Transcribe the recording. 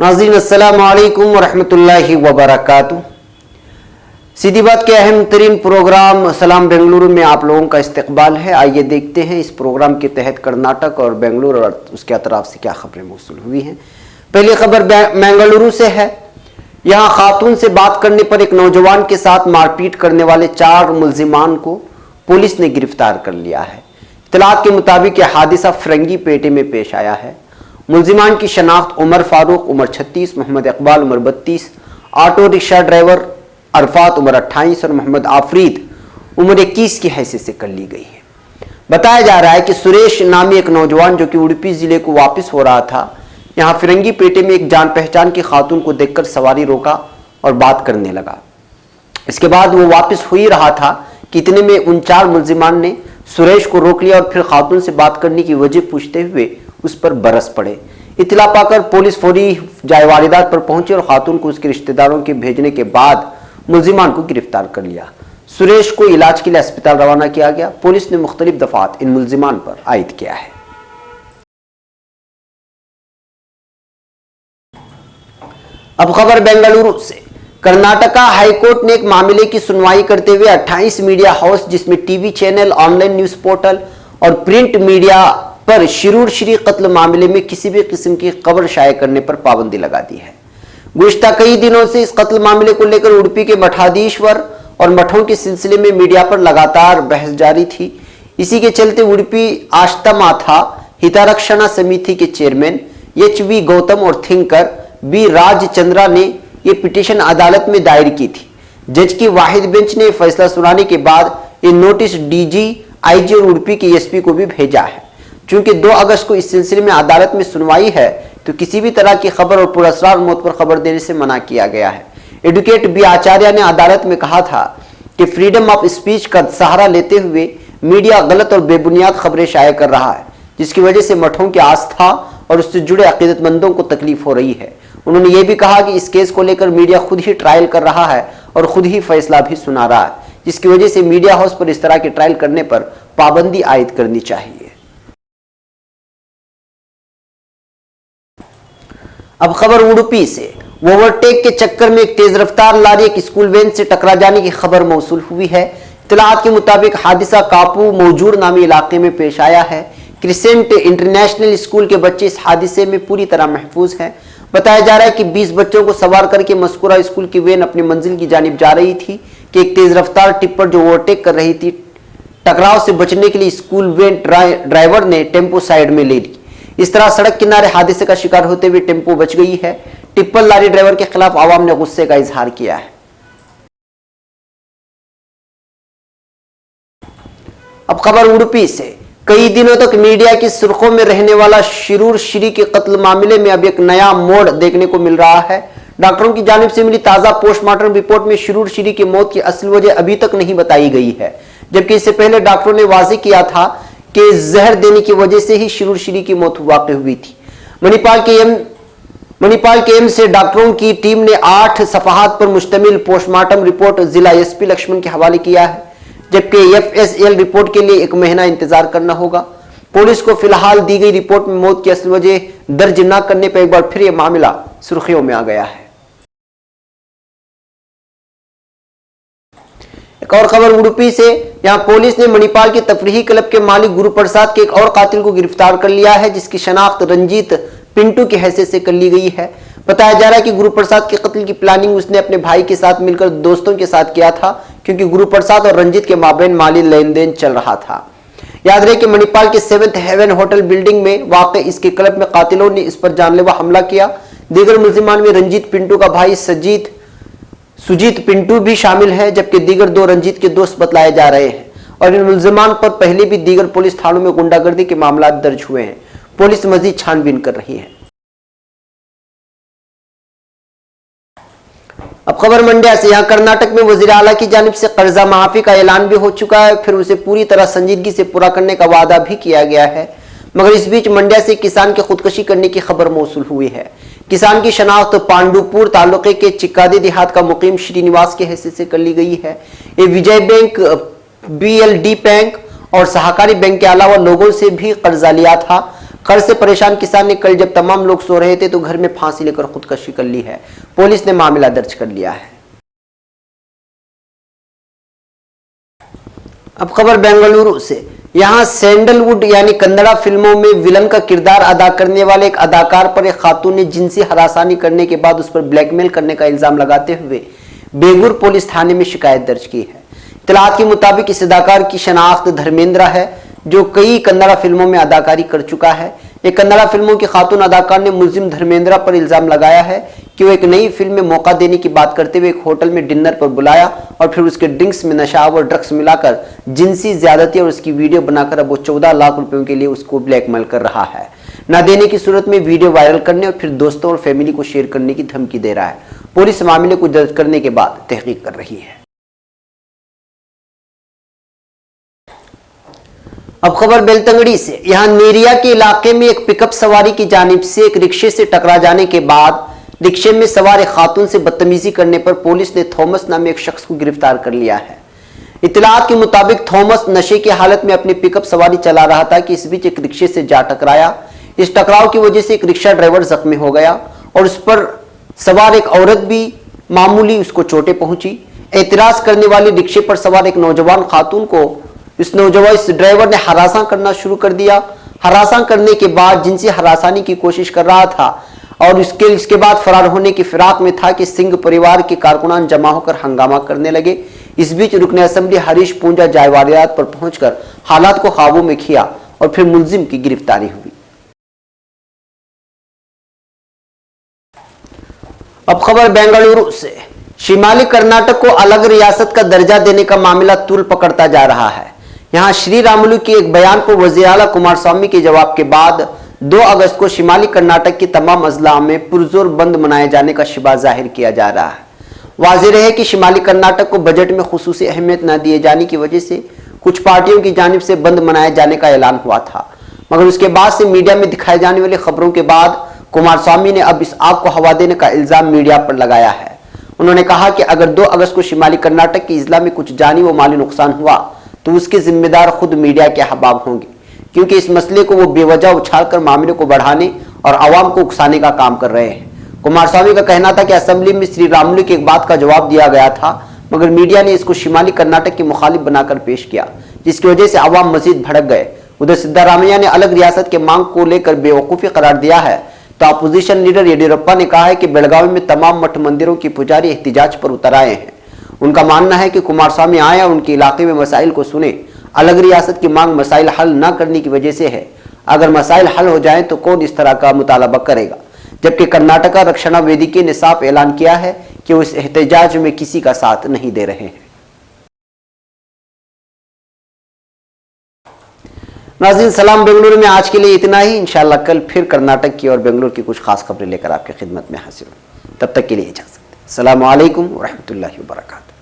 नाज़रीन अस्सलामु अलैकुम वरहमतुल्लाहि वबरकातुहू। सीधी बात के अहम तरीन प्रोग्राम सलाम बेंगलुरु में आप लोगों का इस्तकबाल है। आइए देखते हैं इस प्रोग्राम के तहत कर्नाटक और बेंगलुरु और उसके अतराफ से क्या खबरें मौसूल हुई हैं। पहली खबर बेंगलुरु से है। यहाँ खातून से बात करने पर एक नौजवान के साथ मारपीट करने वाले 4 मुल्जिमान को पुलिस ने गिरफ्तार कर लिया है। इत्तलात के मुताबिक यह हादसा फिरंगी पेटे में पेश आया है। मुल्जिमान की शनाख्त उमर फारूक उम्र 36, मोहम्मद इकबाल उम्र 32, ऑटो रिक्शा ड्राइवर अरफात उम्र 28 और मोहम्मद आफरीद उम्र 21 की हैसियत से कर ली गई है। बताया जा रहा है कि सुरेश नामी एक नौजवान जो कि उडुपी जिले को वापस हो रहा था, यहाँ फिरंगी पेटे में एक जान पहचान की खातून को देखकर सवारी रोका और बात करने लगा। इसके बाद वो वापस हो ही रहा था कि इतने में उन 4 मुल्जिमान ने सुरेश को रोक लिया और फिर खातून से बात करने की वजह पूछते हुए उस पर बरस पड़े। इत्तला पाकर पुलिस फौरी जाए वारदात पर पहुंची और खातून को उसके रिश्तेदारों के भेजने के बाद मुल्जिमान को गिरफ्तार कर लिया। सुरेश को इलाज के लिए अस्पताल रवाना किया गया। पुलिस ने मुख्तलिफ दफात इन मुल्जिमान पर आयद किया है। अब खबर बेंगलुरु से। कर्नाटका हाईकोर्ट ने एक मामले की सुनवाई करते हुए 28 मीडिया हाउस जिसमें TV channel, online news portal और प्रिंट मीडिया पर शिरूर श्री कत्ल मामले में किसी भी किस्म की खबर शाया करने पर पाबंदी लगा दी है। गुज़िश्ता कई दिनों से इस कत्ल मामले को लेकर उडुपी के मठाधीश्वर और मठों के सिलसिले में मीडिया पर लगातार बहस जारी थी। इसी के चलते उडुपी आश्तामाथा हितारक्षणा समिति के चेयरमैन HV गौतम और थिंकर B राजचंद्रा ने यह पिटीशन अदालत में दायर की थी। जज की वाहिद बेंच ने फैसला सुनाने के बाद ये नोटिस DG, IG और उडुपी के SP को भी भेजा है। चूंकि 2 अगस्त को इस सिलसिले में अदालत में सुनवाई है तो किसी भी तरह की खबर और पुरस्कार मौत पर खबर देने से मना किया गया है। एडवोकेट B आचार्य ने अदालत में कहा था कि फ्रीडम ऑफ स्पीच का सहारा लेते हुए मीडिया गलत और बेबुनियाद खबरें शाया कर रहा है, जिसकी वजह से मठों की आस्था और उससे जुड़े अकीदतमंदों को तकलीफ हो रही है। उन्होंने ये भी कहा कि इस केस को लेकर मीडिया खुद ही ट्रायल कर रहा है और खुद ही फैसला भी सुना रहा है, जिसकी वजह से मीडिया हाउस पर इस तरह के ट्रायल करने पर पाबंदी आयद करनी चाहिए। अब खबर उडुपी से। ओवरटेक के चक्कर में एक तेज रफ्तार लारी एक स्कूल वैन से टकरा जाने की खबर मौसूल हुई है। इत्तलात के मुताबिक हादसा कापू मौजूर नामी इलाके में पेश आया है। क्रिसेंट इंटरनेशनल स्कूल के बच्चे इस हादसे में पूरी तरह महफूज हैं। बताया जा रहा है कि 20 बच्चों को सवार करके मस्कुरा स्कूल की वैन अपनी मंजिल की जानिब जा रही थी कि एक तेज रफ्तार टिप्पर जो ओवरटेक कर रही थी, टकराव से बचने के लिए स्कूल वैन ड्राइवर ने टेम्पो साइड में ले ली। इस तरह सड़क किनारे हादसे का शिकार होते हुए टेम्पो बच गई है। टिप्पर लारी ड्राइवर के खिलाफ आवाम ने गुस्से का इजहार किया है। अब खबर उडुपी से। कई दिनों तक मीडिया की सुर्खों में रहने वाला शिरूर श्री के कत्ल मामले में अब एक नया मोड़ देखने को मिल रहा है। डॉक्टरों की जानिब से मिली ताजा पोस्टमार्टम रिपोर्ट में शिरूर श्री की मौत की असल वजह अभी तक नहीं बताई गई है, जबकि इससे पहले डॉक्टरों ने वाज़ेह किया था कि जहर देने की वजह से ही शिरूर श्री की मौत वाक़ई हुई थी। मणिपाल के एम्स से डॉक्टरों की टीम ने 8 सफ़हात पर मुश्तमिल पोस्टमार्टम रिपोर्ट जिला SP लक्ष्मण के हवाले किया है, जबकि FSL रिपोर्ट के लिए 1 महीना इंतजार करना होगा। पुलिस को फिलहाल दी गई रिपोर्ट में मौत की असल वजह दर्ज न करने पर एक बार फिर यह मामला सुर्खियों में आ गया है। एक और खबर उडुपी से। यहां पुलिस ने मणिपाल के तफरीही क्लब के मालिक गुरु प्रसाद के एक और कातिल को गिरफ्तार कर लिया है, जिसकी शनाख्त रंजीत पिंटू की हैसियत से कर ली गई है। बताया जा रहा है कि गुरु प्रसाद के कत्ल की प्लानिंग उसने अपने भाई के साथ मिलकर दोस्तों के साथ किया था, क्योंकि गुरु प्रसाद और रंजीत के माबैन माली लेन देन चल रहा था। याद रहे कि मणिपाल के 7th हेवन होटल बिल्डिंग में वाक़ इसके क्लब में कातिलों ने इस पर जानलेवा हमला किया। दीगर मुल्जिमान में रंजीत पिंटू का भाई सुजीत पिंटू भी शामिल है, जबकि दीगर 2 रंजीत के दोस्त बतलाए जा रहे हैं और इन मुल्जिमान पर पहले भी दीगर पुलिस थानों में गुंडागर्दी के मामला दर्ज हुए हैं। पुलिस मजीद छानबीन कर रही है। अब खबर मंड्या से। यहाँ कर्नाटक में वजीर आला की जानिब से कर्जा माफी का ऐलान भी हो चुका है, फिर उसे पूरी तरह संजीदगी से पूरा करने का वादा भी किया गया है। मगर इस बीच मंड्या से किसान के खुदकशी करने की खबर मौसूल हुई है। किसान की शनाख्त पांडुपुर तालुके के चिक्कादी देहात का मुकीम श्रीनिवास की हैसियत से कर ली गई है। ये विजय बैंक, BLD बैंक और सहकारी बैंक के अलावा लोगों से भी कर्जा लिया था। कर्ज से परेशान किसान ने कल जब तमाम लोग सो रहे थे तो घर में फांसी लेकर खुदकुशी कर ली है। पुलिस ने मामला दर्ज कर लिया है। अब खबर बेंगलुरु से। यहां सैंडलवुड यानी कन्नड़ा फिल्मों में विलन का किरदार अदा करने वाले एक अदाकार पर एक खातून ने जिनसी हरासानी करने के बाद उस पर ब्लैकमेल करने का इल्जाम लगाते हुए बेगूर पुलिस थाने में शिकायत दर्ज की है। इत्तलात के मुताबिक इस अदाकार की शनाख्त धर्मेंद्र है, जो कई कन्नड़ा फिल्मों में अदाकारी कर चुका है। एक कन्नड़ा फिल्मों की खातून अदाकार ने मुलजिम धर्मेंद्र पर इल्जाम लगाया है कि वो एक नई फिल्म में मौका देने की बात करते हुए एक होटल में डिनर पर बुलाया और फिर उसके ड्रिंक्स में नशा और ड्रग्स मिलाकर जिनसी ज्यादती और उसकी वीडियो बनाकर अब वो 14 लाख रुपयों के लिए उसको ब्लैकमेल कर रहा है। न देने की सूरत में वीडियो वायरल करने और फिर दोस्तों और फैमिली को शेयर करने की धमकी दे रहा है। पुलिस मामले को दर्ज करने के बाद तहकीक कर रही है। अब खबर बेलतंगड़ी से। यहां नेरिया के इलाके में एक पिकअप सवारी की जानिब से एक रिक्शे से टकरा जाने के बाद रिक्शे में सवार एक खातून से बदतमीजी करने पर पुलिस ने थॉमस नामी एक शख्स को गिरफ्तार कर लिया है। इत्तलात के मुताबिक थॉमस नशे की हालत में अपनी पिकअप सवारी चला रहा था कि इस बीच एक रिक्शे से जा टकराया। इस टकराव की वजह से एक रिक्शा ड्राइवर जख्मी हो गया और उस पर सवार एक औरत भी मामूली उसको चोटें पहुंची। एतराज करने वाली रिक्शे पर सवार एक नौजवान खातून को इस ड्राइवर ने हरासा करना शुरू कर दिया। हरासा करने के बाद जिनसे हरासानी की कोशिश कर रहा था और इसके बाद फरार होने की फिराक में था कि सिंह परिवार के कारकुनान जमा होकर हंगामा करने लगे। इस बीच रुकने असेंबली हरीश पूंजा जायवारियात पर पहुंचकर हालात को काबू में किया और फिर मुलजिम की गिरफ्तारी हुई। अब खबर बेंगलुरु से। शिमाली कर्नाटक को अलग रियासत का दर्जा देने का मामला तूल पकड़ता जा रहा है। यहां श्रीरामुलु के एक बयान को वज़ीर आला कुमारस्वामी के जवाब के बाद 2 अगस्त को शिमाली कर्नाटक की तमाम अजला में पुरजोर बंद मनाए जाने का शिबा जाहिर किया जा रहा है। वाज़ेह है कि शिमाली कर्नाटक को बजट में खुसूसी अहमियत न दिए जाने की वजह से कुछ पार्टियों की जानिब से बंद मनाए जाने का ऐलान हुआ था, मगर उसके बाद से मीडिया में दिखाई जाने वाली खबरों के बाद कुमारस्वामी ने अब इस आग को हवा देने का इल्जाम मीडिया पर लगाया है। उन्होंने कहा कि अगर 2 अगस्त को शिमाली कर्नाटक की इजला में कुछ जानी व माली नुकसान हुआ तो उसके जिम्मेदार खुद मीडिया के अहबाब होंगे, क्योंकि इस मसले को वो बेवजह उछालकर मामले को बढ़ाने और आवाम को उकसाने का काम कर रहे हैं। कुमारस्वामी का कहना था कि असेंबली में श्रीरामुलु की एक बात का जवाब दिया गया था, मगर मीडिया ने इसको शिमाली कर्नाटक के मुखालिफ बनाकर पेश किया, जिसकी वजह से आवाम मजीद भड़क गए। उधर सिद्धारामैया ने अलग रियासत के मांग को लेकर बेवकूफ़ी करार दिया है तो अपोजिशन लीडर येडियुरप्पा ने कहा है कि बेलगावी में तमाम मठ मंदिरों के पुजारी एहतिजाज पर उतर आए हैं। उनका मानना है कि कुमारस्वामी आए और उनके इलाके में मसाइल को सुने। अलग रियासत की मांग मसाइल हल न करने की वजह से है। अगर मसाइल हल हो जाएं तो कौन इस तरह का मुतालबा करेगा, जबकि कर्नाटका रक्षणा वेदिके ने साफ ऐलान किया है कि वो इस एहतजाज में किसी का साथ नहीं दे रहे हैं। नाज़रीन, सलाम बेंगलुरु में आज के लिए इतना ही। इंशाअल्लाह कल फिर कर्नाटक की और बेंगलुरु की कुछ खास खबरें लेकर आपकी खिदमत में हाजिर हूं। तब तक के लिए इजाजत। अस्सलामु अलैकुम व रहमतुल्लाहि व बरकातहू।